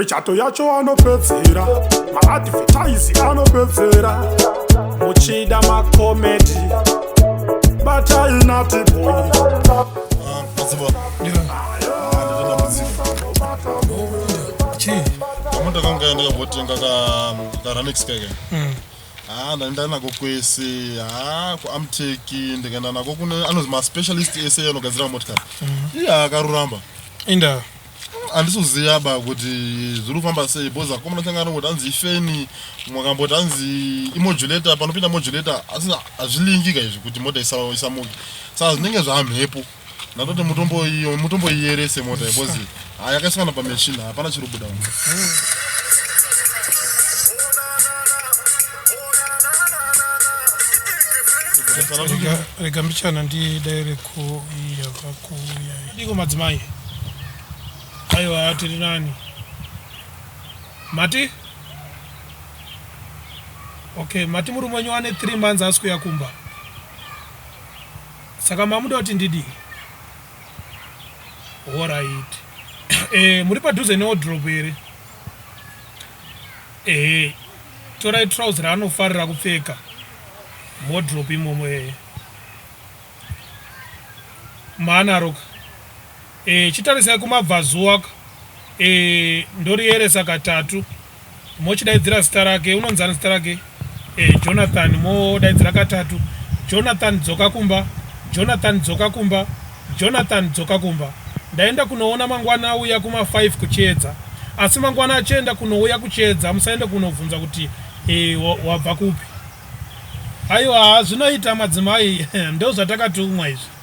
michato yacho anopedzera, maadvertise anopedzera, muchida makomedi, but haina tipoi. Ndaenda nako kwese kuamteki ndikaenda nako kune anozi maspecialist ese anogadzira motikari akaruramba inda handisuziva ba kuti zviri kufamba sei bhozi akomana tangana kuti anzi ifeni mwakamboti anzi imodulator panopinda modulator asi hazvilingika izvi kuti mota isamuke saka zvinenge zvamhepo ndatoti mutombo iyerese mota yebhozi yakasangana pameshini hapana chiri kubuda rega mbichana ndidaireko yakakuya ndiko madzimai aiwa tiri nani mati okay mati murume wenyu ane 3 months asi kuya kumba saka mamuda kuti ndidi alright muri padhuze neodhoropu here torai trouser raanofarira kupfeka wardrobe imomo maanaroka chitarisai kumabvazuwa ndoriyeresa katatu mochidaidzira zita rake unonzana zita rake Jonathan modaidzira katatu Jonathan dzoka kumba Jonathan dzoka kumba Jonathan dzoka kumba ndaenda kunoona mangwana auya kuma 5 kuchedza asi mangwana achienda kunouya kuchedza musaende kunovhunza kuti wabva kupi aiwa zvinoita madzimai ndo zvatakatumwa izvi